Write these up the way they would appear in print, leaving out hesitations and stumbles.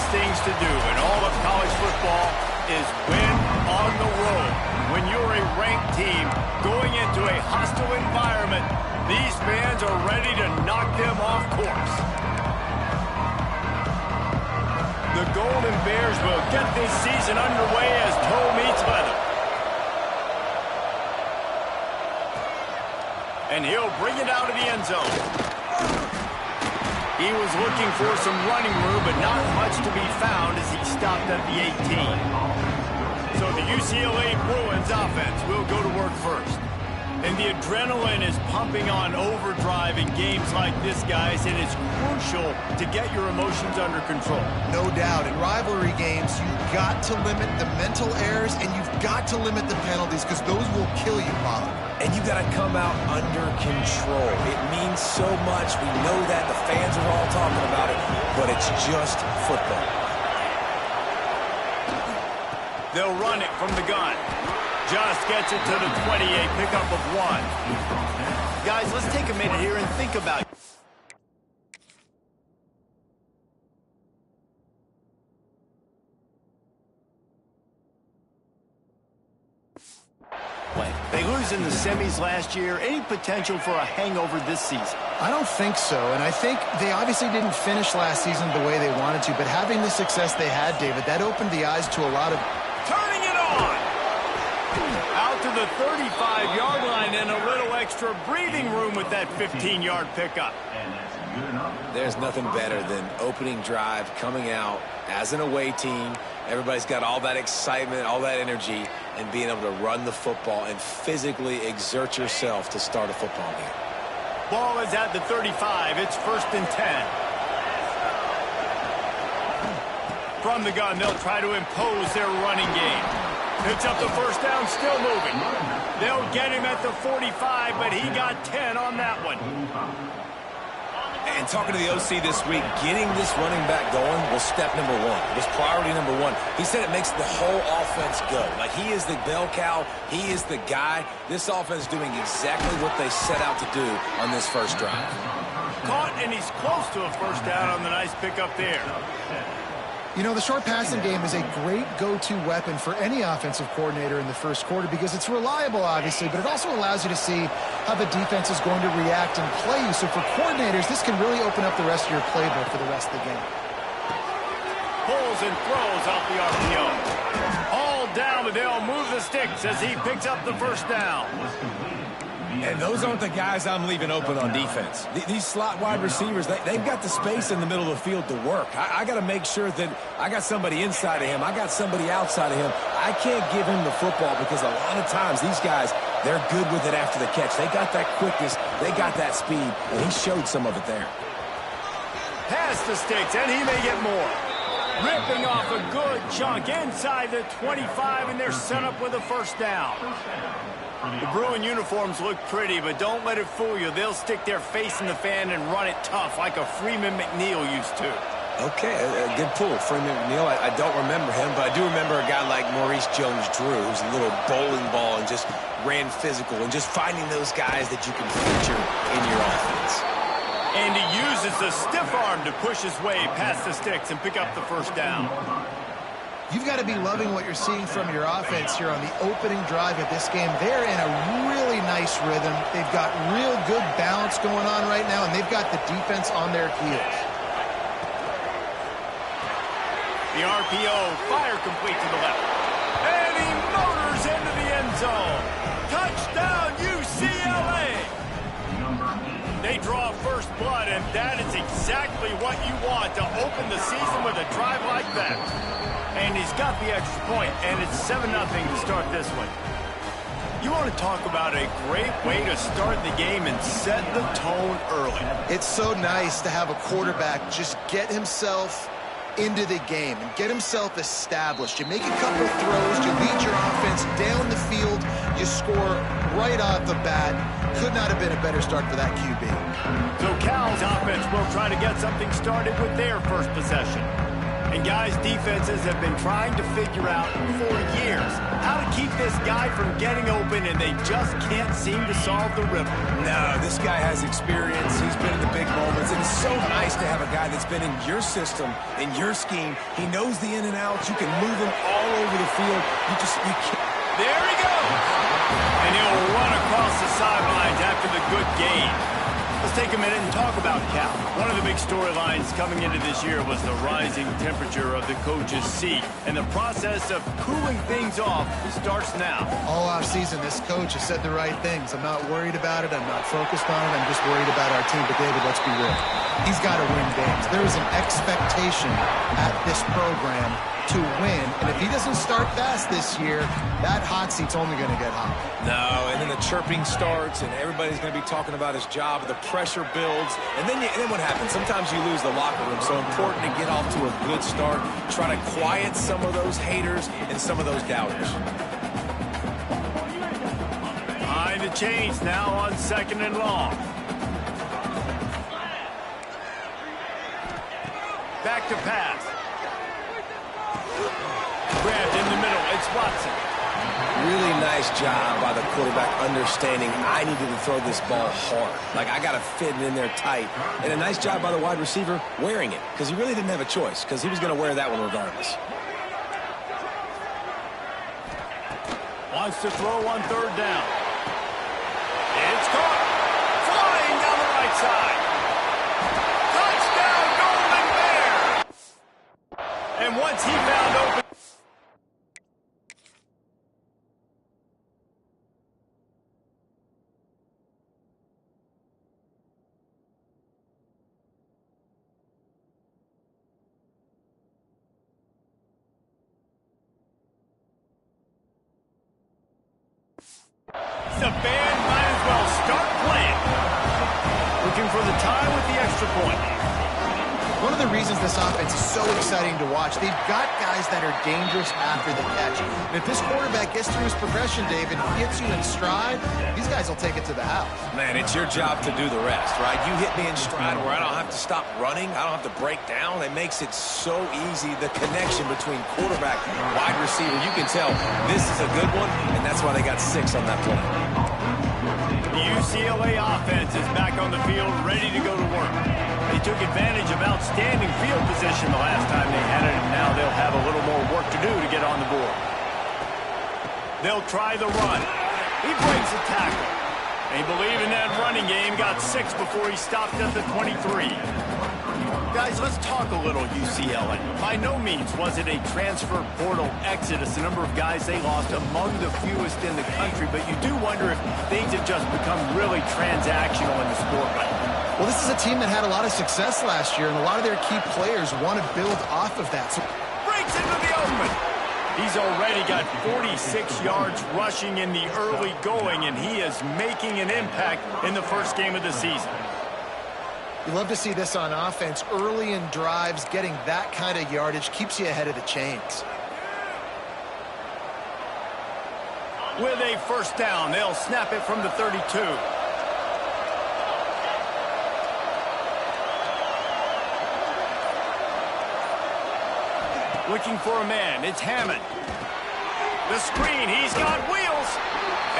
toughest things to do in all of college football is win on the road. When you're a ranked team going into a hostile environment, these fans are ready to knock them off course. The Golden Bears will get this season underway as toe meets leather. And he'll bring it out of the end zone. He was looking for some running room, but not much to be found as he stopped at the 18. So the UCLA Bruins offense will go to work first. And the adrenaline is pumping on overdrive in games like this, guys, and it's crucial to get your emotions under control. No doubt. In rivalry games, you've got to limit the mental errors, and you've got to limit the penalties, because those will kill you, Paulo. And you got to come out under control. It means so much. We know that. The fans are all talking about it, but it's just football. They'll run it from the gun. Just gets it to the 28, pickup of 1. Guys, let's take a minute here and think about it. They lose in the semis last year. Any potential for a hangover this season? I don't think so, and I think they obviously didn't finish last season the way they wanted to, but having the success they had, David, that opened the eyes to a lot of... Turning it on! Out to the 35-yard line and a little extra breathing room with that 15-yard pickup. There's nothing better than opening drive, coming out as an away team. Everybody's got all that excitement, all that energy, and being able to run the football and physically exert yourself to start a football game. Ball is at the 35. It's 1st and 10. From the gun, they'll try to impose their running game. Picks up the first down, still moving. They'll get him at the 45, but he got 10 on that one. And talking to the OC this week, getting this running back going was step number 1. It was priority number 1. He said it makes the whole offense go. Like, he is the bell cow. He is the guy. This offense is doing exactly what they set out to do on this first drive. Caught, and he's close to a first down on the nice pickup there. You know, the short passing game is a great go-to weapon for any offensive coordinator in the first quarter because it's reliable, obviously, but it also allows you to see how the defense is going to react and play you. So for coordinators, this can really open up the rest of your playbook for the rest of the game. Pulls and throws off the RPO. All down, but they'll move the sticks as he picks up the first down. And those aren't the guys I'm leaving open on defense. These slot wide receivers, they've got the space in the middle of the field to work. I got to make sure that I got somebody inside of him. I got somebody outside of him. I can't give him the football because a lot of times these guys, they're good with it after the catch. They got that quickness. They got that speed, and he showed some of it there. Past the sticks, and he may get more. Ripping off a good chunk inside the 25, and they're set up with a first down. The Bruin uniforms look pretty, but don't let it fool you. They'll stick their face in the fan and run it tough like a Freeman McNeil used to. Okay, a good pull. Freeman McNeil, I don't remember him, but I do remember a guy like Maurice Jones-Drew, who's a little bowling ball and just ran physical, and just finding those guys that you can feature in your offense. And he uses the stiff arm to push his way past the sticks and pick up the first down. You've got to be loving what you're seeing from your offense here on the opening drive of this game. They're in a really nice rhythm. They've got real good balance going on right now, and they've got the defense on their heels. The RPO, fire complete to the left. And he motors into the end zone. Touchdown, UCLA! They draw first blood, and that is exactly what you want to open the season with a drive like that. And he's got the extra point, and it's 7-0 to start this one. You want to talk about a great way to start the game and set the tone early. It's so nice to have a quarterback just get himself into the game and get himself established. You make a couple of throws, you lead your offense down the field, you score right off the bat. Could not have been a better start for that QB. So Cal's offense will try to get something started with their first possession. And guys, defenses have been trying to figure out for years how to keep this guy from getting open, and they just can't seem to solve the ripple. No, this guy has experience. He's been in the big moments, and it's so nice to have a guy that's been in your system, in your scheme. He knows the in and outs. You can move him all over the field. You can't. There he goes! And he'll run across the sidelines after the good game. Let's take a minute and talk about Cal. One of the big storylines coming into this year was the rising temperature of the coach's seat. And the process of cooling things off starts now. All offseason, this coach has said the right things. I'm not worried about it. I'm not focused on it. I'm just worried about our team. But, David, let's be real. He's got to win games. There is an expectation at this program to win. And if he doesn't start fast this year, that hot seat's only going to get hot. No, and then the chirping starts, and everybody's going to be talking about his job. The pressure builds, and then what happens? Sometimes you lose the locker room. So important to get off to a good start. Try to quiet some of those haters and some of those doubters. Behind the chains now on 2nd and long. Back to pass. Grabbed in the middle. It's Watson. Really nice job by the quarterback understanding I needed to throw this ball hard. Like, I got to fit it in there tight. And a nice job by the wide receiver wearing it, because he really didn't have a choice, because he was going to wear that one regardless. Wants to throw on 3rd down. It's caught. Flying down the right side. Touchdown, Golden Bear! And once he found open... The band might as well start playing. Looking for the tie with the extra point. One of the reasons this offense is so exciting to watch, they've got guys that are dangerous after the catch. And if this quarterback gets through his progression, David, hits you in stride, these guys will take it to the house. Man, it's your job to do the rest, right? You hit me in stride where I don't have to stop running. I don't have to break down. It makes it so easy. The connection between quarterback and wide receiver, you can tell this is a good one, and that's why they got 6 on that play. The UCLA offense is back on the field, ready to go to work. They took advantage of outstanding field position the last time they had it, and now they'll have a little more work to do to get on the board. They'll try the run. He breaks a tackle. They believe in that running game, got 6 before he stopped at the 23. Guys, let's talk a little UCLA. By no means was it a transfer portal exodus, the number of guys they lost among the fewest in the country, but you do wonder if things have just become really transactional in the sport right now. Well, this is a team that had a lot of success last year, and a lot of their key players want to build off of that. So breaks into the open. He's already got 46 yards rushing in the early going, and he is making an impact in the first game of the season. You love to see this on offense. Early in drives, getting that kind of yardage keeps you ahead of the chains. With a first down, they'll snap it from the 32. Looking for a man, it's Hammond. The screen, he's got wheels.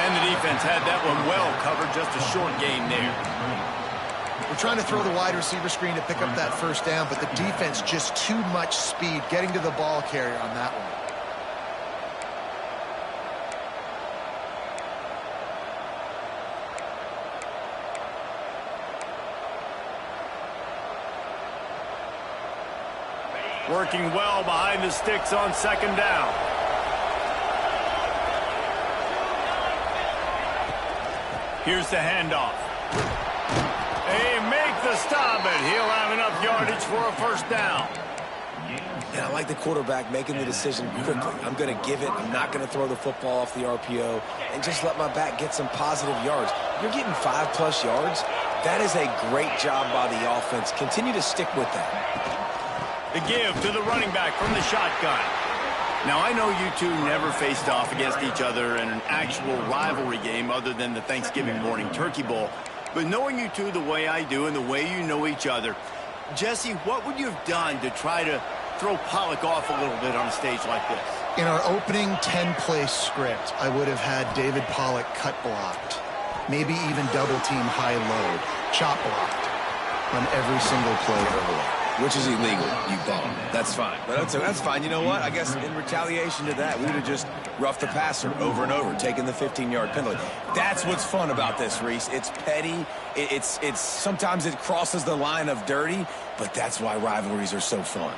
And the defense had that one well covered, just a short gain there. We're trying to throw the wide receiver screen to pick up that first down, but the defense just too much speed getting to the ball carrier on that one. Working well behind the sticks on 2nd down. Here's the handoff. They make the stop, and he'll have enough yardage for a first down. And I like the quarterback making the decision quickly. I'm going to give it. I'm not going to throw the football off the RPO and just let my back get some positive yards. You're getting 5+ yards. That is a great job by the offense. Continue to stick with that. The give to the running back from the shotgun. Now, I know you two never faced off against each other in an actual rivalry game other than the Thanksgiving morning Turkey Bowl. But knowing you two the way I do and the way you know each other, Jesse, what would you have done to try to throw Pollock off a little bit on a stage like this? In our opening 10-play script, I would have had David Pollock cut blocked, maybe even double-team high-low, chop blocked on every single play early. Which is illegal, you bum. That's fine. But that's fine. You know what? I guess in retaliation to that, we would have just roughed the passer over and over, taking the 15-yard penalty. That's what's fun about this, Reese. It's petty. It's sometimes it crosses the line of dirty, but that's why rivalries are so fun.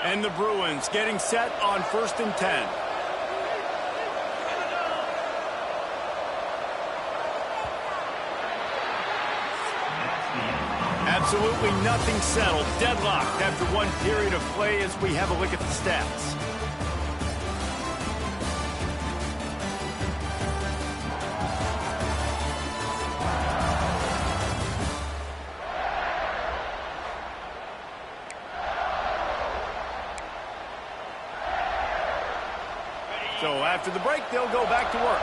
And the Bruins getting set on 1st and 10. Absolutely nothing settled. Deadlocked after one period of play as we have a look at the stats. So after the break, they'll go back to work.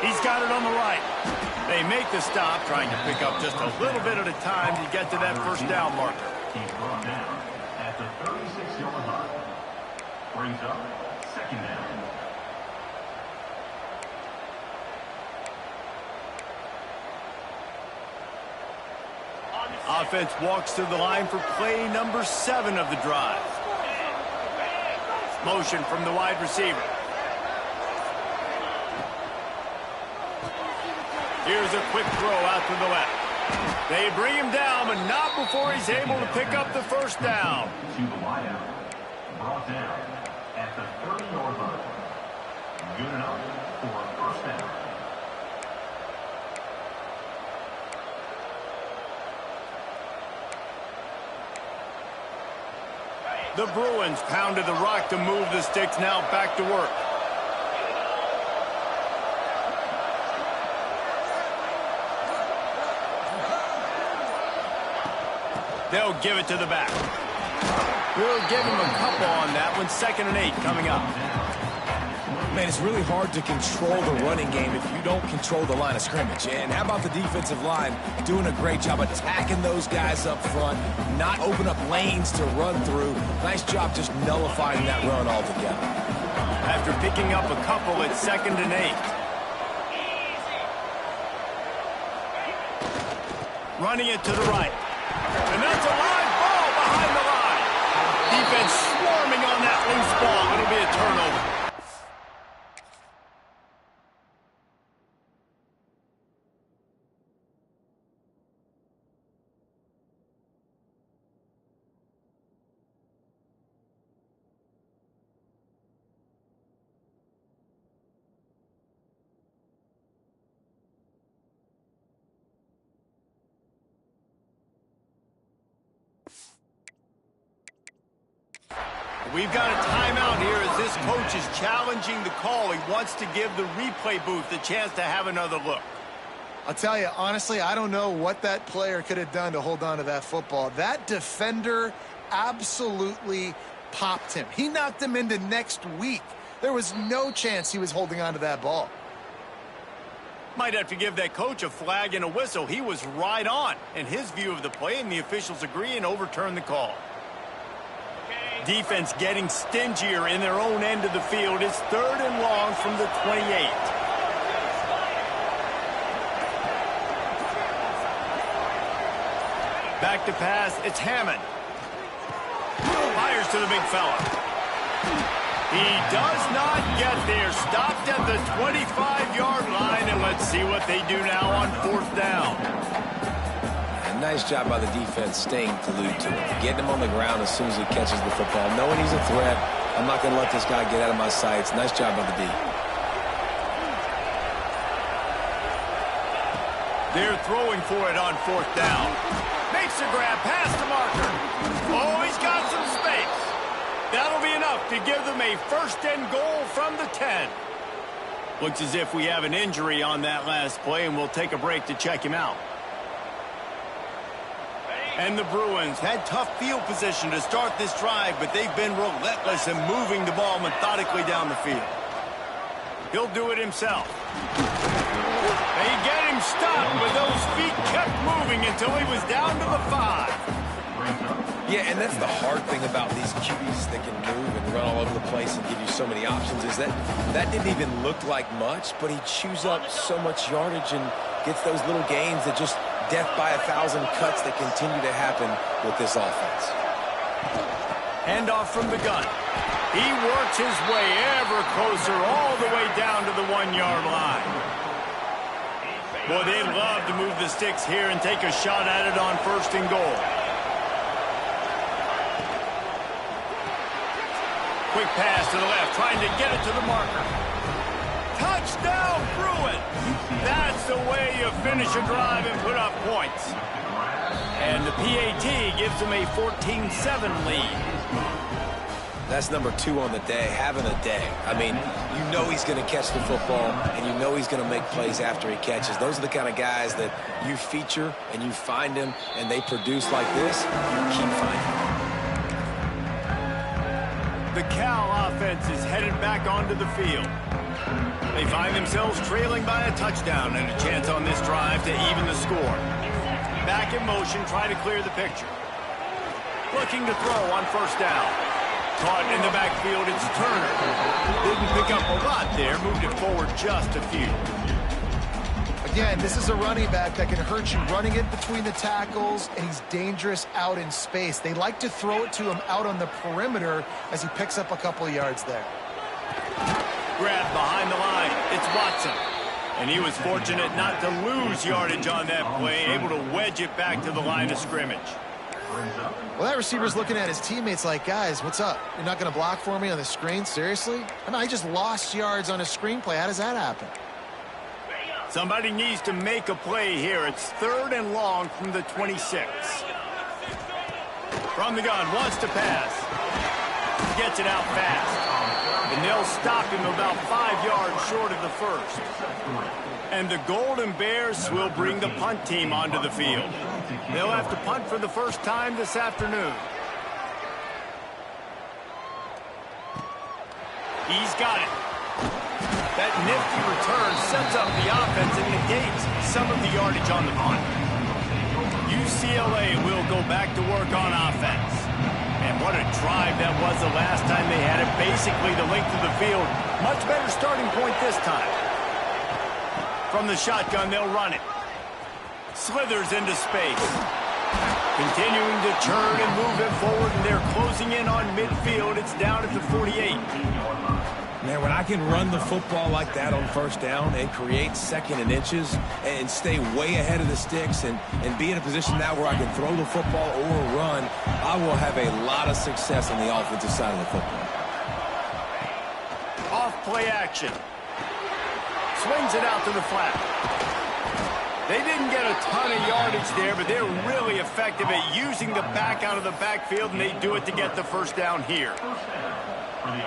He's got it on the right. They make the stop, trying to pick up just a little bit at a time to get to that first down marker. He's brought down at the 36-yard line. Brings up 2nd down. Offense walks to the line for play number 7 of the drive. Motion from the wide receiver. Here's a quick throw out to the left. They bring him down, but not before he's able to pick up the first down. To the wideout. Brought down at the 30-yard line. Good enough for a first down. The Bruins pounded the rock to move the sticks, now back to work. They'll give it to the back. We'll give him a couple on that one. 2nd and 8 coming up. Man, it's really hard to control the running game if you don't control the line of scrimmage. And how about the defensive line doing a great job attacking those guys up front, not open up lanes to run through. Nice job just nullifying that run altogether. After picking up a couple, it's 2nd and 8. Running it to the right. And that's a live ball behind the line. Defense swarming on that loose ball. It'll be a turnover. We've got a timeout here as this coach is challenging the call. He wants to give the replay booth a chance to have another look. I'll tell you, honestly, I don't know what that player could have done to hold on to that football. That defender absolutely popped him. He knocked him into next week. There was no chance he was holding on to that ball. Might have to give that coach a flag and a whistle. He was right on in his view of the play, and the officials agree and overturn the call. Defense getting stingier in their own end of the field. It's 3rd and long from the 28. Back to pass, it's Hammond. Fires to the big fella. He does not get there. Stopped at the 25-yard line, and let's see what they do now on 4th down. Nice job by the defense staying glued to him, getting him on the ground as soon as he catches the football, knowing he's a threat. I'm not going to let this guy get out of my sights. Nice job by the D. They're throwing for it on 4th down. Makes a grab past the marker. Oh, he's got some space. That'll be enough to give them a 1st and goal from the 10. Looks as if we have an injury on that last play, and we'll take a break to check him out. And the Bruins had tough field position to start this drive, but they've been relentless in moving the ball methodically down the field. He'll do it himself. They get him stopped, but those feet kept moving until he was down to the 5. Yeah, and that's the hard thing about these QBs that can move and run all over the place and give you so many options is that didn't even look like much, but he chews up so much yardage and gets those little gains that just death by 1,000 cuts that continue to happen with this offense. Handoff from the gun. He works his way ever closer all the way down to the 1-yard line. Boy, they'd love to move the sticks here and take a shot at it on 1st and goal. Quick pass to the left, trying to get it to the marker. Touchdown, Bruin! That's the way you finish a drive and put up points. And the PAT gives them a 14-7 lead. That's number 2 on the day, having a day. I mean, you know he's going to catch the football, and you know he's going to make plays after he catches. Those are the kind of guys that you feature, and you find them, and they produce like this, you keep finding them. The Cal offense is headed back onto the field. They find themselves trailing by a touchdown and a chance on this drive to even the score. Back in motion, try to clear the picture. Looking to throw on 1st down. Caught in the backfield, it's Turner. Didn't pick up a lot there, moved it forward just a few. Again, this is a running back that can hurt you running it between the tackles, and he's dangerous out in space. They like to throw it to him out on the perimeter as he picks up a couple of yards there. Grabbed behind the line, it's Watson. And he was fortunate not to lose yardage on that play, able to wedge it back to the line of scrimmage. Well, that receiver's looking at his teammates like, guys, what's up? You're not going to block for me on the screen? Seriously? I mean, I just lost yards on a screenplay. How does that happen? Somebody needs to make a play here. It's 3rd and long from the 26. From the gun, wants to pass. Gets it out fast. And they'll stop him about 5 yards short of the 1st. And the Golden Bears will bring the punt team onto the field. They'll have to punt for the first time this afternoon. He's got it. That nifty return sets up the offense and negates some of the yardage on the punt. UCLA will go back to work on offense. And what a drive that was the last time they had it. Basically the length of the field. Much better starting point this time. From the shotgun, they'll run it. Slithers into space. Continuing to churn and move it forward, and they're closing in on midfield. It's down at the 48. Man, when I can run the football like that on 1st down and create 2nd and inches and stay way ahead of the sticks and be in a position now where I can throw the football or run, I will have a lot of success on the offensive side of the football. Off play action. Swings it out to the flat. They didn't get a ton of yardage there, but they're really effective at using the back out of the backfield, and they do it to get the 1st down here.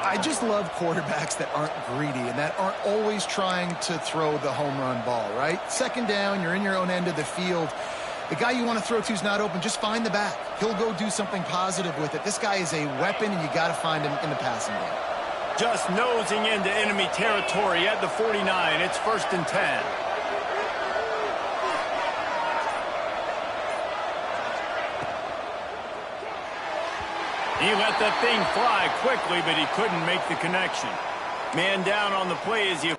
I just love quarterbacks that aren't greedy and that aren't always trying to throw the home run ball, right? 2nd down, you're in your own end of the field. The guy you want to throw to is not open. Just find the back. He'll go do something positive with it. This guy is a weapon, and you got to find him in the passing game. Just nosing into enemy territory at the 49. It's 1st and 10. He let that thing fly quickly, but he couldn't make the connection. Man down on the play as you...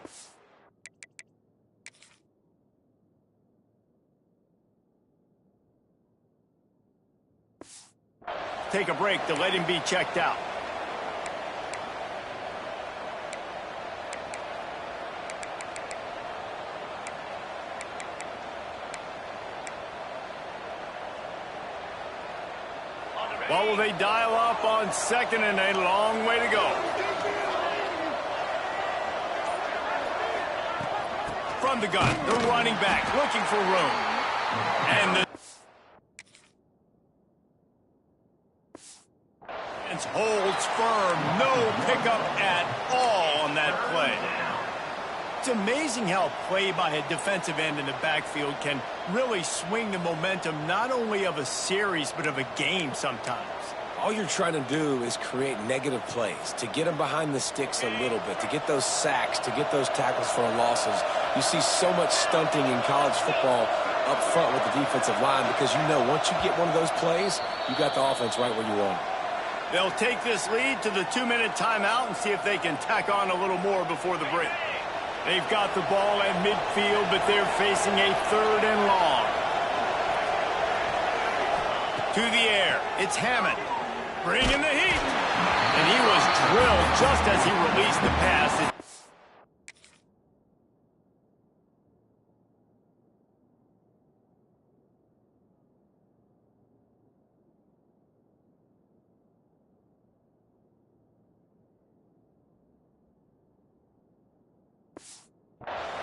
Take a break to let him be checked out. What will they dial up on 2nd and a long way to go? From the gun, the running back looking for room. And the defense holds firm. No pickup at all on that play. It's amazing how play by a defensive end in the backfield can really swing the momentum not only of a series but of a game sometimes. All you're trying to do is create negative plays, to get them behind the sticks a little bit, to get those sacks, to get those tackles for losses. You see so much stunting in college football up front with the defensive line because you know once you get one of those plays, you got the offense right where you want it. They'll take this lead to the 2-minute timeout and see if they can tack on a little more before the break. They've got the ball at midfield, but they're facing a 3rd and long. To the air, it's Hammond. Bringing the heat. And he was drilled just as he released the pass.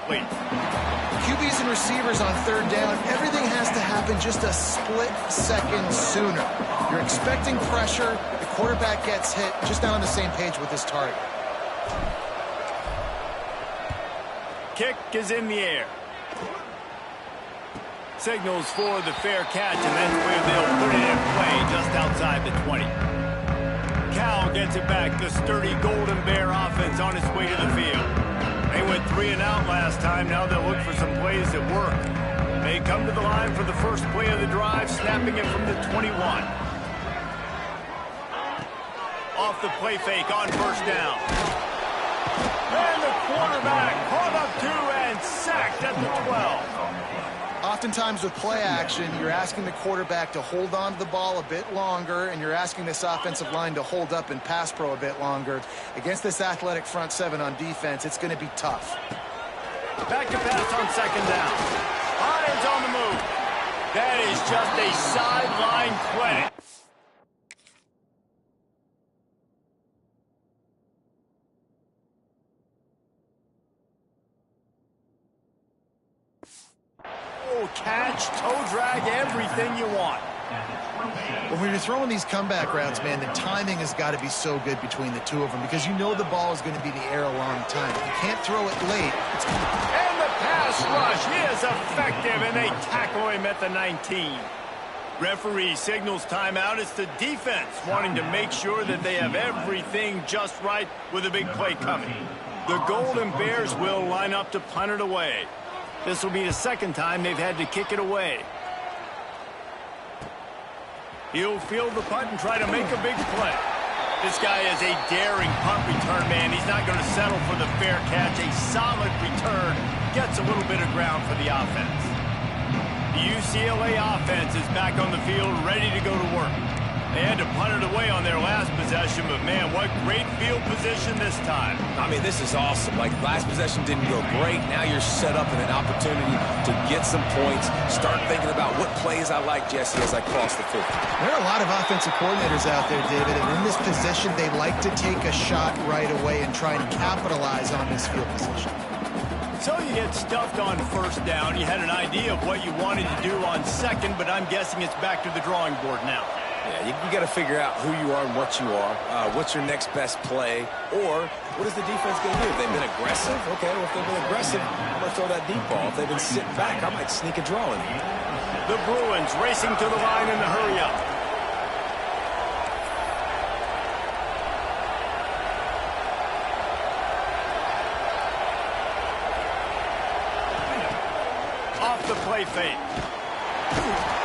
Wait. QBs and receivers on 3rd down, everything has to happen just a split second sooner. You're expecting pressure, the quarterback gets hit, just not on the same page with his target. Kick is in the air. Signals for the fair catch, and that's where they'll put it in play just outside the 20. Cal gets it back, the sturdy Golden Bear offense on its way to the field. They went 3 and out last time. Now they'll look for some plays that work. They come to the line for the first play of the drive, snapping it from the 21. Off the play fake on 1st down. And the quarterback caught up to and sacked at the 12. Oftentimes with play action, you're asking the quarterback to hold on to the ball a bit longer, and you're asking this offensive line to hold up in pass pro a bit longer. Against this athletic front 7 on defense, it's going to be tough. Back to pass on 2nd down. Hines on the move. That is just a sideline credit. Catch, toe drag, everything you want. When you're throwing these comeback routes, man, the timing has got to be so good between the two of them because you know the ball is going to be in the air a long time. If you can't throw it late, it's going to... And the pass rush is effective, and they tackle him at the 19. Referee signals timeout. It's the defense wanting to make sure that they have everything just right with a big play coming. The Golden Bears will line up to punt it away. This will be the 2nd time they've had to kick it away. He'll field the punt and try to make a big play. This guy is a daring punt return man. He's not going to settle for the fair catch. A solid return gets a little bit of ground for the offense. The UCLA offense is back on the field, ready to go to work. They had to punt it away on their last possession, but man, what great field position this time. I mean, this is awesome. Like, last possession didn't go great. Now you're set up in an opportunity to get some points. Start thinking about what plays I like, Jesse, as I cross the 50. There are a lot of offensive coordinators out there, David, and in this position, they like to take a shot right away and try and capitalize on this field position. So you get stuffed on 1st down. You had an idea of what you wanted to do on 2nd, but I'm guessing it's back to the drawing board now. Yeah, you got to figure out who you are and what you are. What's your next best play? Or what is the defense going to do? If they've been aggressive, okay, well, if they've been aggressive, I'm going to throw that deep ball. If they've been sitting back, I might sneak a draw in here. The Bruins racing to the line in the hurry-up. Off the play fake.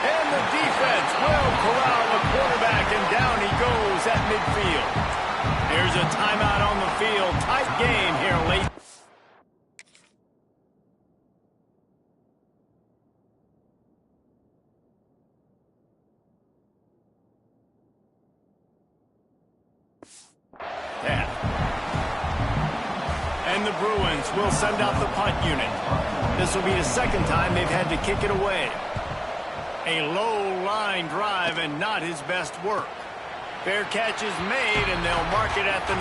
And the defense will corral the quarterback, and down he goes at midfield. There's a timeout on the field. Tight game here late. Yeah. And the Bruins will send out the punt unit. This will be the 2nd time they've had to kick it away. A low line drive and not his best work. Fair catch is made, and they'll mark it at the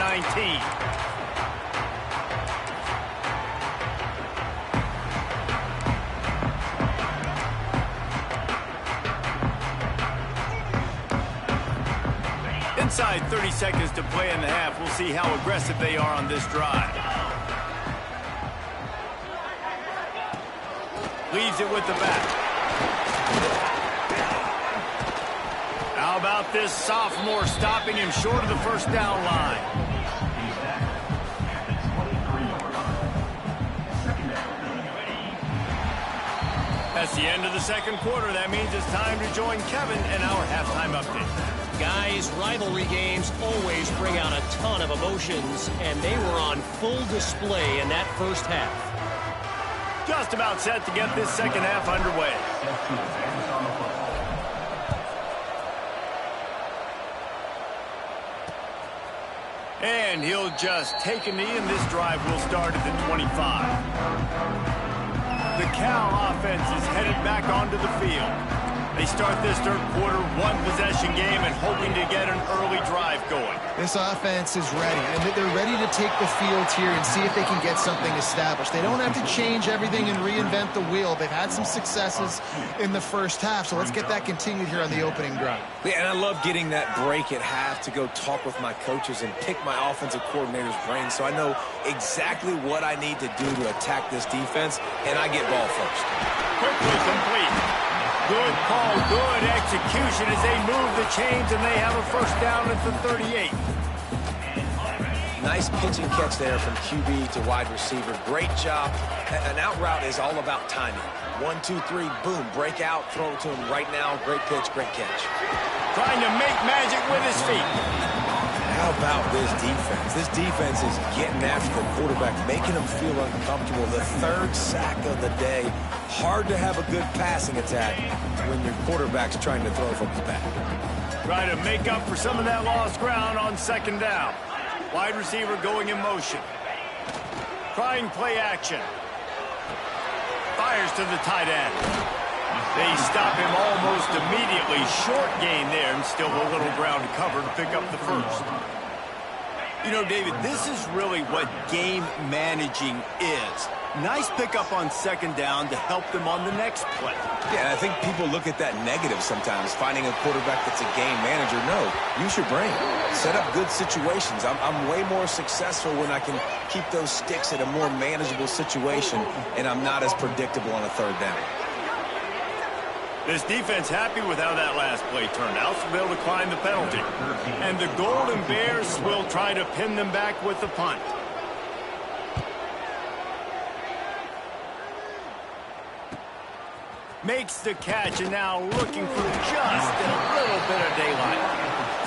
19. Inside 30 seconds to play in the half. We'll see how aggressive they are on this drive. Leaves it with the back. How about this sophomore stopping him short of the 1st down line? That's the end of the second quarter. That means it's time to join Kevin in our halftime update. Guys, rivalry games always bring out a ton of emotions, and they were on full display in that first half. Just about set to get this second half underway. And he'll just take a knee, and this drive will start at the 25. The Cal offense is headed back onto the field. They start this third quarter one-possession game and hoping to get an early drive going. This offense is ready, and they're ready to take the field here and see if they can get something established. They don't have to change everything and reinvent the wheel. They've had some successes in the first half, so let's get that continued here on the opening drive. Yeah, and I love getting that break at half to go talk with my coaches and pick my offensive coordinator's brain so I know exactly what I need to do to attack this defense, and I get ball first. Quickly complete. Good call, good execution as they move the chains, and they have a first down at the 38. Nice pitch and catch there from QB to wide receiver. Great job. An out route is all about timing. 1, 2, 3, boom, break out, throw it to him right now. Great pitch, great catch. Trying to make magic with his feet. How about this defense? This defense is getting after the quarterback, making him feel uncomfortable. The third sack of the day. Hard to have a good passing attack when your quarterback's trying to throw from his back. Try to make up for some of that lost ground on second down. Wide receiver going in motion. Trying play action. Fires to the tight end. They stop him almost immediately. Short gain there, and still a little ground to cover to pick up the first. You know, David, this is really what game managing is. Nice pickup on second down to help them on the next play. Yeah, I think people look at that negative sometimes, finding a quarterback that's a game manager. No, use your brain. Set up good situations. I'm way more successful when I can keep those sticks at a more manageable situation, and I'm not as predictable on a third down. This defense happy with how that last play turned out, so they'll decline the penalty. And the Golden Bears will try to pin them back with the punt. Makes the catch, and now looking for just a little bit of daylight.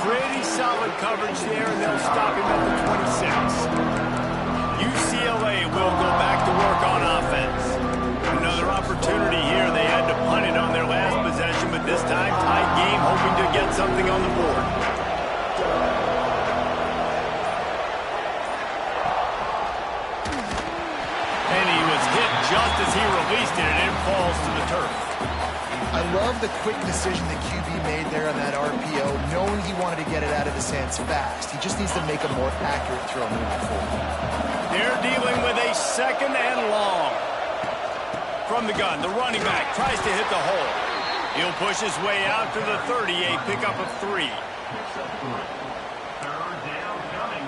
Pretty solid coverage there, and they'll stop him at the 26. UCLA will go back to work on offense. Another opportunity here. They had to punt it on their last possession, but this time tied game, hoping to get something on the board. And he was hit just as he released it, and it falls to the turf. I love the quick decision that QB made there on that RPO, knowing he wanted to get it out of his hands fast. He just needs to make a more accurate throw moving forward. They're dealing with a second and long. From the gun, the running back tries to hit the hole. He'll push his way out to the 30, a pickup of 3. Third down coming.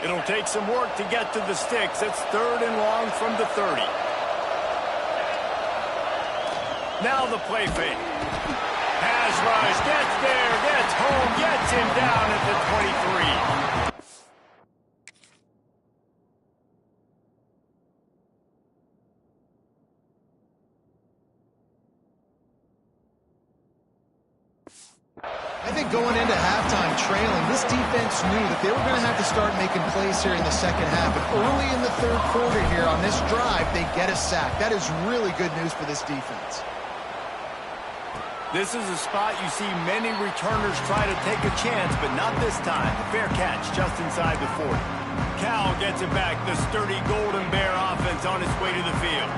It'll take some work to get to the sticks. It's third and long from the 30. Now the play fake. Pass rush, gets there, gets home, gets him down at the 23. I think going into halftime trailing, this defense knew that they were going to have to start making plays here in the second half. And early in the third quarter here on this drive, they get a sack. That is really good news for this defense. This is a spot you see many returners try to take a chance, but not this time. A fair catch just inside the 40. Cal gets it back. The sturdy Golden Bear offense on its way to the field.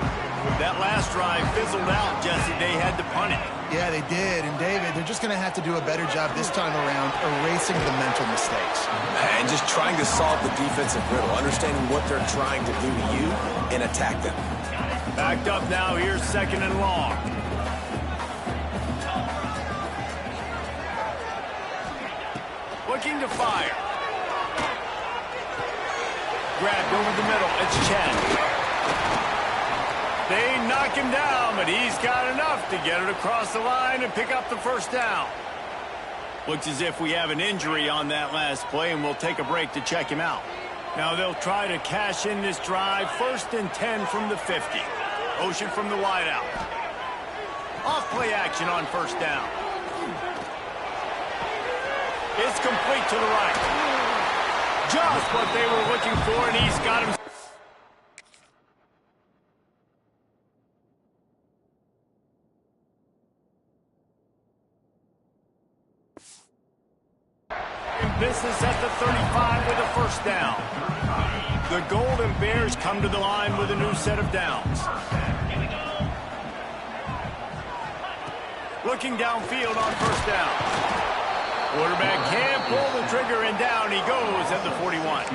That last drive fizzled out, Jesse. They had to punt it. Yeah, they did. And, David, they're just going to have to do a better job this time around erasing the mental mistakes. And just trying to solve the defensive riddle, understanding what they're trying to do to you and attack them. Backed up now. Here's second and long. Looking to fire. Grabbed over the middle. It's Chen. They knock him down, but he's got enough to get it across the line and pick up the first down. Looks as if we have an injury on that last play, and we'll take a break to check him out. Now they'll try to cash in this drive. 1st and 10 from the 50. Motion from the wideout. Off play action on 1st down. It's complete to the right. Just what they were looking for, and he's got him. Business at the 35 with a 1st down. The Golden Bears come to the line with a new set of downs. Looking downfield on 1st down. Quarterback can't pull the trigger, and down he goes at the 41.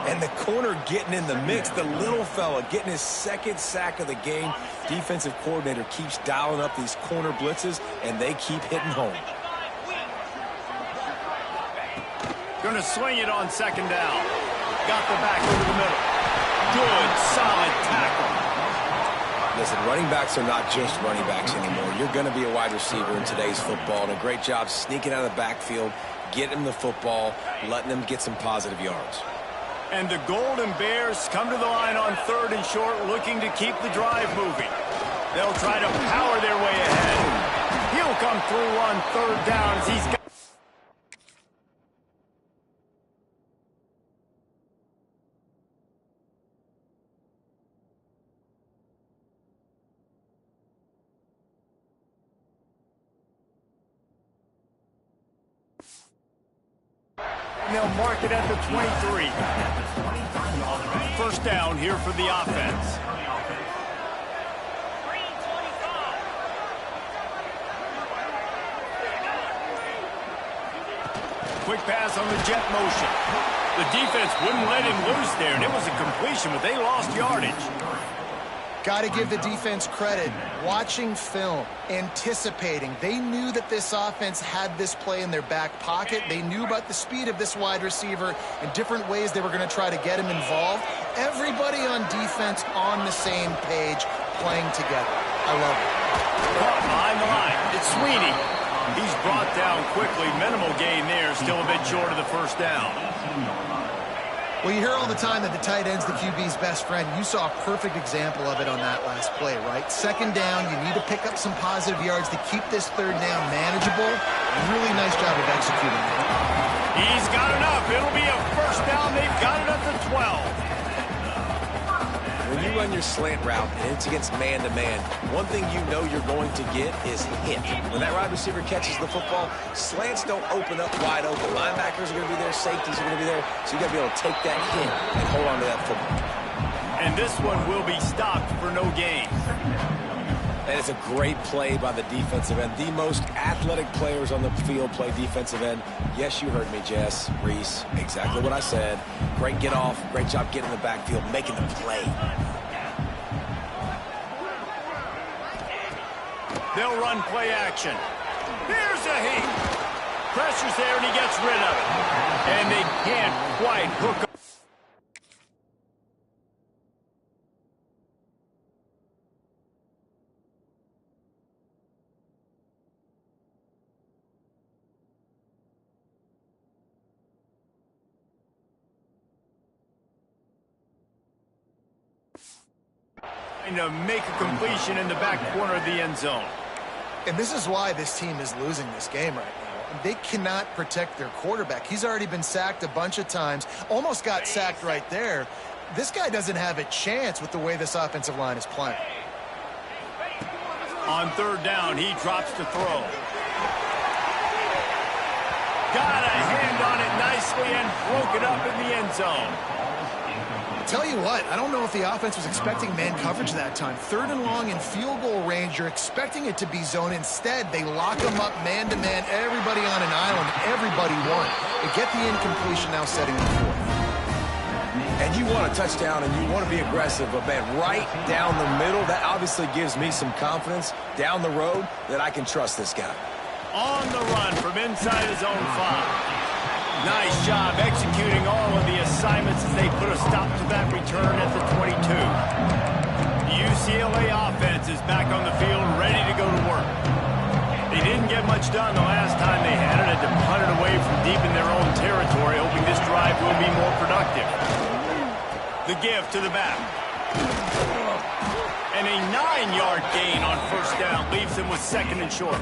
And the corner getting in the mix. The little fella getting his 2nd sack of the game. Defensive coordinator keeps dialing up these corner blitzes, and they keep hitting home. Going to swing it on 2nd down. Got the back over the middle. Good, solid tackle. Listen, running backs are not just running backs anymore. You're going to be a wide receiver in today's football, and a great job sneaking out of the backfield, getting them the football, letting them get some positive yards. And the Golden Bears come to the line on 3rd and short, looking to keep the drive moving. They'll try to power their way ahead. He'll come through on 3rd down as he's got. They'll mark it at the 23. 1st down here for the offense. Quick pass on the jet motion. The defense wouldn't let him loose there, and it was a completion, but they lost yardage. Got to give the defense credit. Watching film, anticipating. They knew that this offense had this play in their back pocket. They knew about the speed of this wide receiver and different ways they were going to try to get him involved. Everybody on defense on the same page, playing together. I love it. Caught behind the line. It's Sweeney. He's brought down quickly. Minimal gain there. Still a bit short of the 1st down. Well, you hear all the time that the tight end's the QB's best friend. You saw a perfect example of it on that last play, right? 2nd down, you need to pick up some positive yards to keep this 3rd down manageable. Really nice job of executing that. He's got enough. It'll be a 1st down. They've got it at the 12. When you run your slant route and it's against man-to-man, one thing you know you're going to get is hit. When that wide receiver catches the football, slants don't open up wide open. Linebackers are going to be there, safeties are going to be there, so you got to be able to take that hit and hold on to that football. And this one will be stopped for no gain. And it's a great play by the defensive end. The most athletic players on the field play defensive end. Yes, you heard me, Jess, Reese. Exactly what I said. Great get off. Great job getting in the backfield, making the play. They'll run play action. Here's a heat. Pressure's there, and he gets rid of it. And they can't quite hook up. To make a completion in the back corner of the end zone. And this is why this team is losing this game right now. They cannot protect their quarterback. He's already been sacked a bunch of times, almost got sacked right there. This guy doesn't have a chance with the way this offensive line is playing. On 3rd down, he drops to throw. Got a hand on it nicely and broke it up in the end zone. Tell you what, I don't know if the offense was expecting man coverage that time. 3rd and long in field goal range, you're expecting it to be zone. Instead, they lock them up man-to-man, everybody on an island, everybody won. They get the incompletion, now setting the 4th. And you want a touchdown and you want to be aggressive, but man, right down the middle, that obviously gives me some confidence down the road that I can trust this guy. On the run from inside his own 5. Nice job executing all of the assignments as they put a stop to that return at the 22. The UCLA offense is back on the field, ready to go to work. They didn't get much done the last time they had it. A punt it away from deep in their own territory, hoping this drive will be more productive. The give to the back. And a 9-yard gain on first down leaves them with 2nd and short.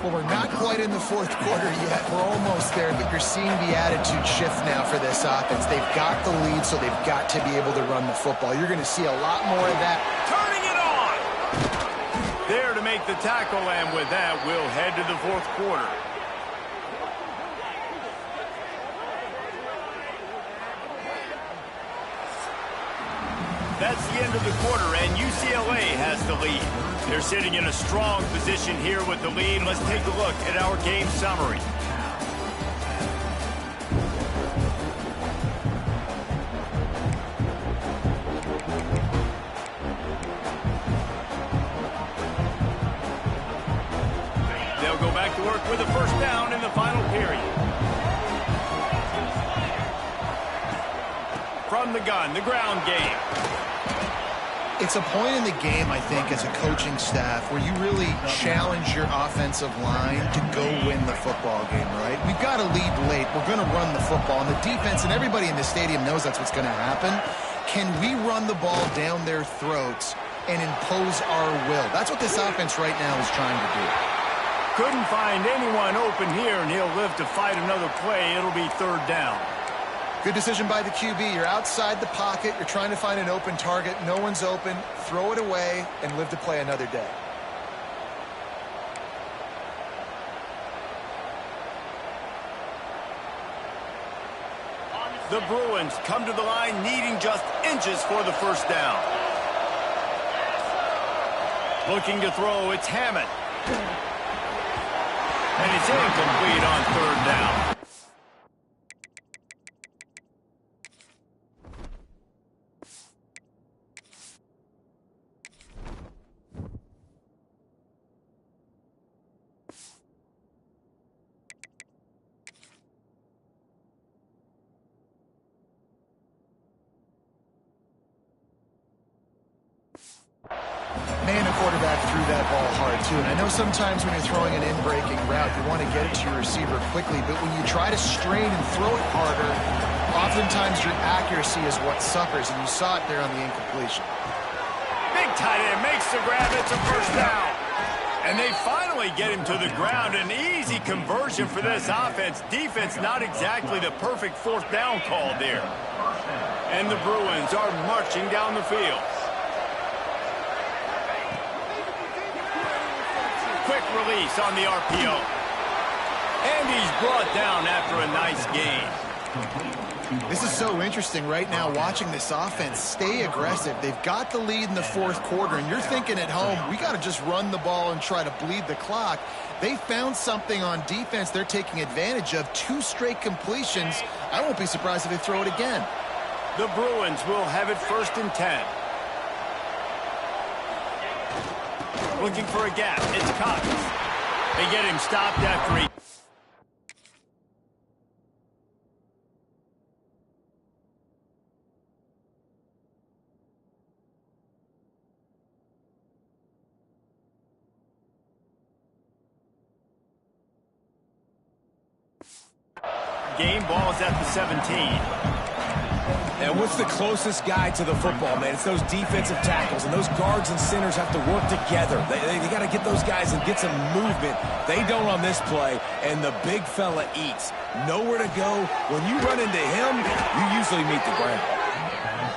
Well, we're not quite in the 4th quarter yet. We're almost there, but you're seeing the attitude shift now for this offense. They've got the lead, so they've got to be able to run the football. You're going to see a lot more of that. Turning it on! There to make the tackle, and with that, we'll head to the 4th quarter. That's the end of the quarter, and UCLA has the lead. They're sitting in a strong position here with the lead. Let's take a look at our game summary. They'll go back to work with a first down in the final period. From the gun, the ground game. It's a point in the game, I think, as a coaching staff where you really challenge your offensive line to go win the football game, right? We've got to lead late. We're going to run the football. And the defense and everybody in the stadium knows that's what's going to happen. Can we run the ball down their throats and impose our will? That's what this offense right now is trying to do. Couldn't find anyone open here, and he'll live to fight another play. It'll be 3rd down. Good decision by the QB. You're outside the pocket. You're trying to find an open target. No one's open. Throw it away and live to play another day. The Bruins come to the line needing just inches for the first down. Looking to throw, it's Hammond. And it's incomplete on 3rd down. Man, the quarterback threw that ball hard, too. And I know sometimes when you're throwing an in-breaking route, you want to get it to your receiver quickly. But when you try to strain and throw it harder, oftentimes your accuracy is what suffers. And you saw it there on the incompletion. Big tight end makes the grab. It's a first down. And they finally get him to the ground. An easy conversion for this offense. Defense not exactly the perfect 4th down call there. And the Bruins are marching down the field. Quick release on the RPO. And he's brought down after a nice gain. This is so interesting right now watching this offense stay aggressive. They've got the lead in the 4th quarter, and you're thinking at home, we got to just run the ball and try to bleed the clock. They found something on defense they're taking advantage of. 2 straight completions. I won't be surprised if they throw it again. The Bruins will have it 1st and 10. Looking for a gap. It's Cox. They get him stopped after he... Game ball's at the 17. And what's the closest guy to the football, man? It's those defensive tackles, and those guards and centers have to work together. They got to get those guys and get some movement. They don't on this play, and the big fella eats. Nowhere to go. When you run into him, you usually meet the ground.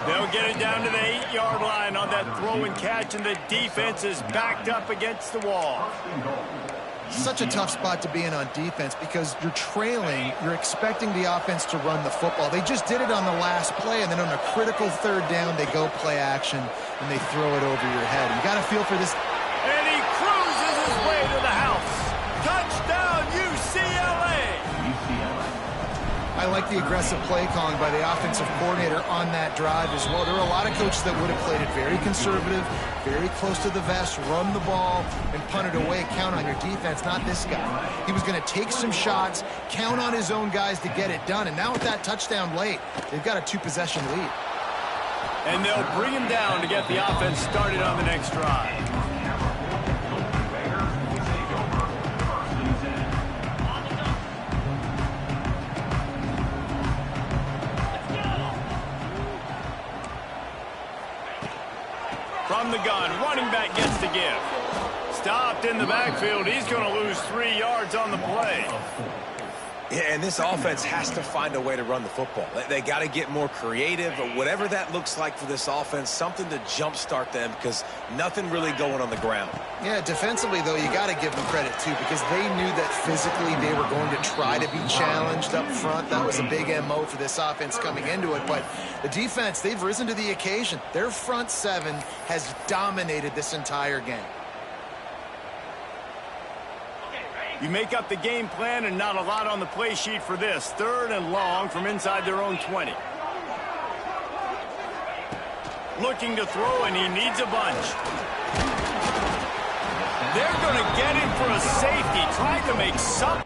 They'll get it down to the 8-yard line on that throw and catch, and the defense is backed up against the wall. Such a tough spot to be in on defense because you're trailing, you're expecting the offense to run the football. They just did it on the last play, and then on a critical 3rd down, they go play action, and they throw it over your head. You got to feel for this. And he cruises his way to the house. Touchdown, UCLA! I like the aggressive play calling by the offensive coordinator on that drive as well. There are a lot of coaches that would have played it very conservative, very close to the vest, run the ball, and punt it away, count on your defense. Not this guy. He was going to take some shots, count on his own guys to get it done. And now with that touchdown late, they've got a 2-possession lead. And they'll bring him down to get the offense started on the next drive. the gun. Running back gets to give. Stopped in the backfield. He's going to lose 3 yards on the play. Yeah, and this offense has to find a way to run the football. They got to get more creative, but whatever that looks like for this offense, something to jumpstart them because nothing really going on the ground. Yeah, defensively, though, you got to give them credit, too, because they knew that physically they were going to try to be challenged up front. That was a big MO for this offense coming into it, but the defense, they've risen to the occasion. Their front seven has dominated this entire game. You make up the game plan and not a lot on the play sheet for this. 3rd and long from inside their own 20. Looking to throw, and he needs a bunch. They're going to get him for a safety, trying to make something.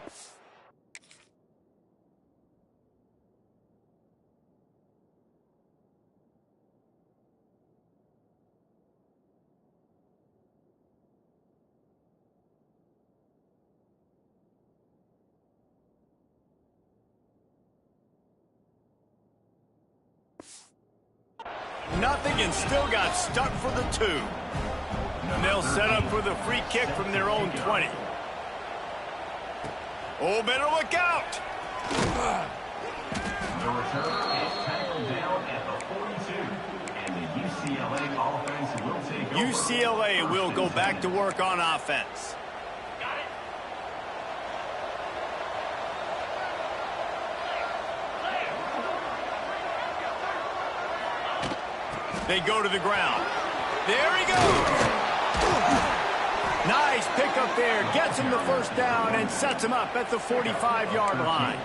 Nothing, and still got stuck for the 2. And they'll set up for the free kick from their own 20. Oh, better look out! The return is tackled down at the 42. And the UCLA offense will take over. UCLA will go back to work on offense. They go to the ground. There he goes. Nice pickup there. Gets him the first down and sets him up at the 45-yard line.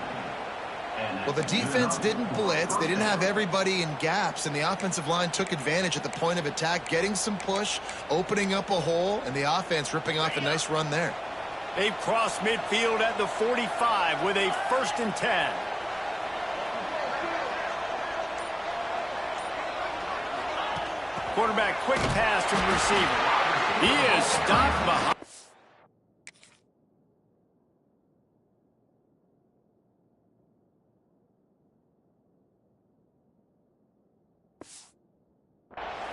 Well, the defense didn't blitz. They didn't have everybody in gaps, and the offensive line took advantage at the point of attack, getting some push, opening up a hole, and the offense ripping off a nice run there. They've crossed midfield at the 45 with a 1st and 10. Quarterback, quick pass to the receiver. He is stopped behind.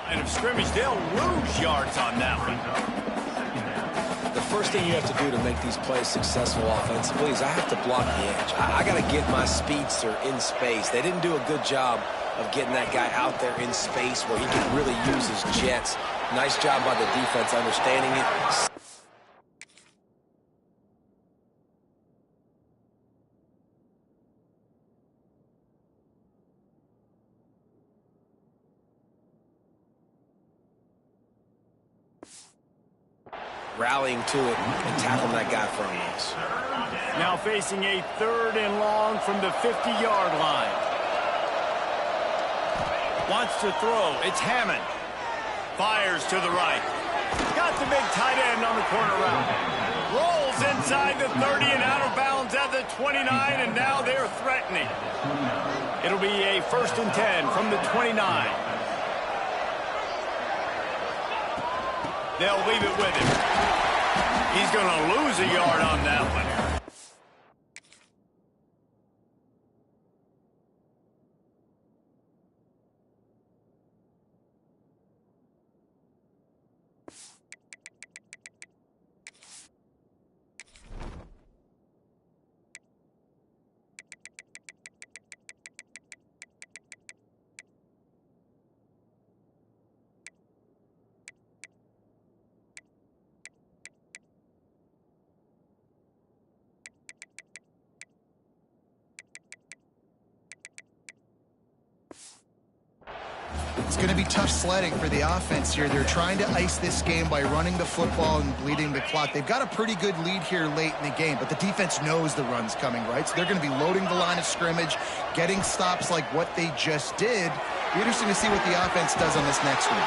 Line of scrimmage, they'll lose yards on that one. The first thing you have to do to make these plays successful offensively is I have to block the edge. I got to get my speedster in space. They didn't do a good job of getting that guy out there in space where he can really use his jets. Nice job by the defense understanding it. Rallying to it and tackling that guy from us. Now facing a 3rd and long from the 50-yard line. Wants to throw. It's Hammond. Fires to the right. Got the big tight end on the corner route. Rolls inside the 30 and out of bounds at the 29, and now they're threatening. It'll be a 1st and 10 from the 29. They'll leave it with him. He's going to lose a yard on that one. It's going to be tough sledding for the offense here. They're trying to ice this game by running the football and bleeding the clock. They've got a pretty good lead here late in the game, but the defense knows the run's coming, right? So they're going to be loading the line of scrimmage, getting stops like what they just did. Be interesting to see what the offense does on this next one.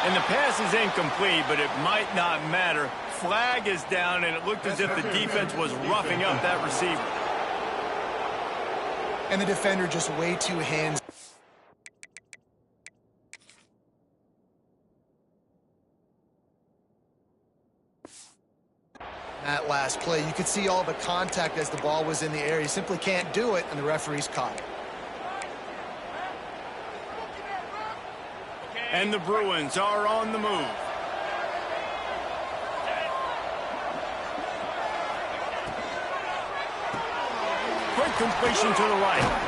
And the pass is incomplete, but it might not matter. Flag is down, and it looked as if the defense was roughing up that receiver. And the defender just way too hands. That last play, you could see all the contact as the ball was in the air. You simply can't do it, and the referee's caught it. And the Bruins are on the move. Quick completion to the right.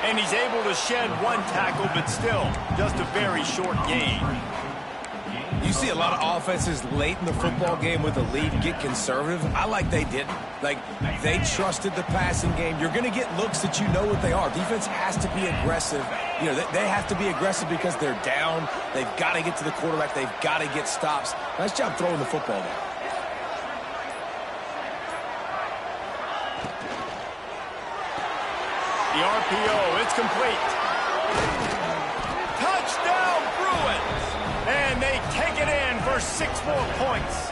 And he's able to shed one tackle, but still just a very short gain. You see a lot of offenses late in the football game with a lead get conservative. I like they didn't. Like, they trusted the passing game. You're going to get looks that you know what they are. Defense has to be aggressive. You know, they have to be aggressive because they're down. They've got to get to the quarterback. They've got to get stops. Nice job throwing the football there. The RPO, it's complete. Touchdown, Bruins! And they take it in for 6 more points.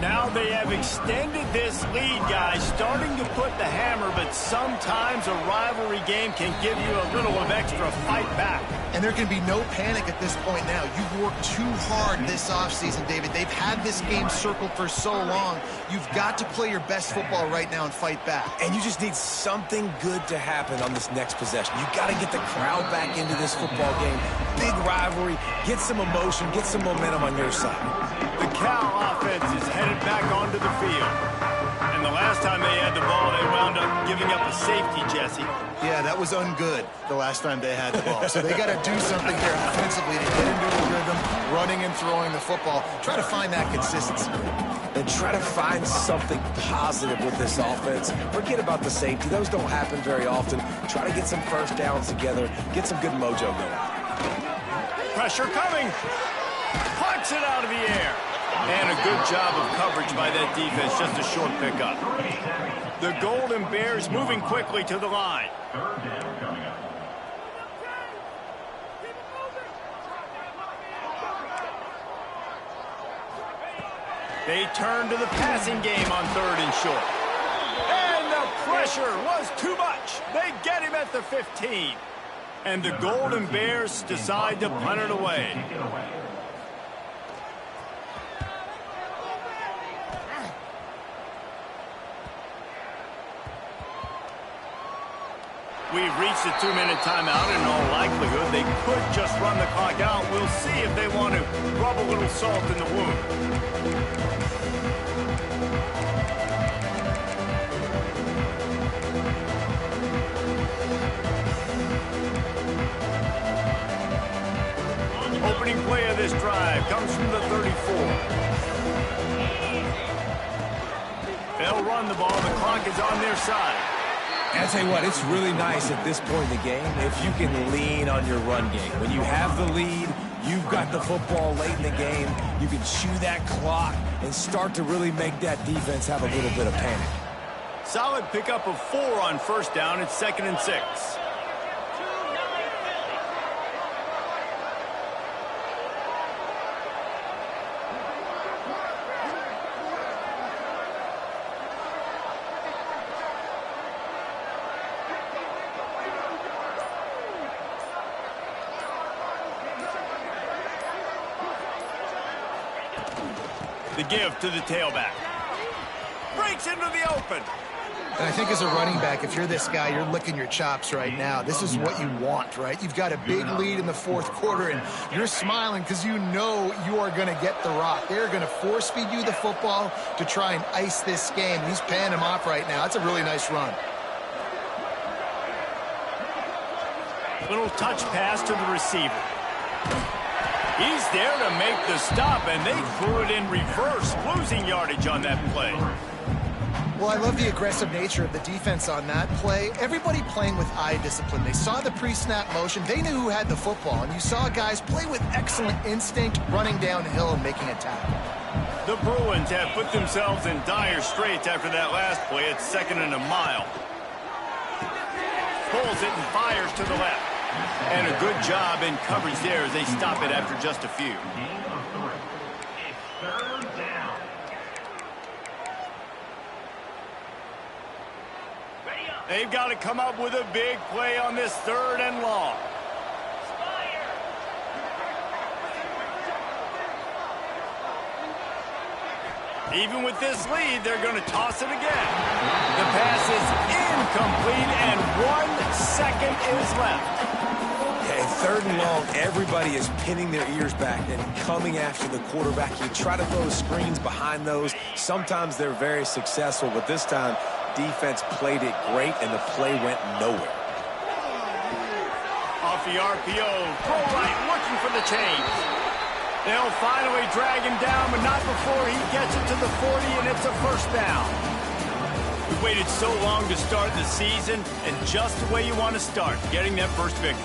Now they have extended this lead, guys, starting to put the hammer, but sometimes a rivalry game can give you a little of extra fight back. And there can be no panic at this point now. You've worked too hard this offseason, David. They've had this game circled for so long. You've got to play your best football right now and fight back. And you just need something good to happen on this next possession. You got to get the crowd back into this football game. Big rivalry. Get some emotion. Get some momentum on your side. The Cal offense is headed back onto the field. And the last time they had the ball, they wound up giving up a safety, Jesse. Yeah, that was ungood the last time they had the ball. So they got to do something here offensively to get into the rhythm, running and throwing the football. Try to find that consistency. And try to find something positive with this offense. Forget about the safety. Those don't happen very often. Try to get some first downs together. Get some good mojo going. Pressure coming. Punts it out of the air. And a good job of coverage by that defense. Just a short pickup. The Golden Bears moving quickly to the line. They turn to the passing game on 3rd and short. And the pressure was too much. They get him at the 15. And the Golden Bears decide to punt it away. We've reached a 2-minute timeout. In all likelihood, they could just run the clock out. We'll see if they want to rub a little salt in the wound. Opening play of this drive comes from the 34. They'll run the ball. The clock is on their side. I'll tell you what, it's really nice at this point in the game if you can lean on your run game. When you have the lead, you've got the football late in the game, you can chew that clock and start to really make that defense have a little bit of panic. Solid pickup of 4 on 1st down. It's 2nd and 6. The give to the tailback. Breaks into the open. And I think as a running back, if you're this guy, you're licking your chops right now. This is what you want, right? You've got a big lead in the 4th quarter, and you're smiling because you know you are going to get the rock. They're going to force feed you the football to try and ice this game. He's paying him off right now. That's a really nice run. Little touch pass to the receiver. He's there to make the stop, and they threw it in reverse, losing yardage on that play. Well, I love the aggressive nature of the defense on that play. Everybody playing with eye discipline. They saw the pre-snap motion. They knew who had the football, and you saw guys play with excellent instinct, running downhill and making a tackle. The Bruins have put themselves in dire straits after that last play. It's 2nd and a mile. Pulls it and fires to the left. And a good job in coverage there as they stop it after just a few. They've got to come up with a big play on this 3rd and long. Even with this lead, they're going to toss it again. The pass is incomplete, and 1 second is left. And third and long, everybody is pinning their ears back and coming after the quarterback. You try to throw screens behind those. Sometimes they're very successful, but this time, defense played it great, and the play went nowhere. Off the RPO, throw right, looking for the change. They'll finally drag him down, but not before he gets it to the 40, and it's a first down. We waited so long to start the season, and just the way you want to start, getting that first victory.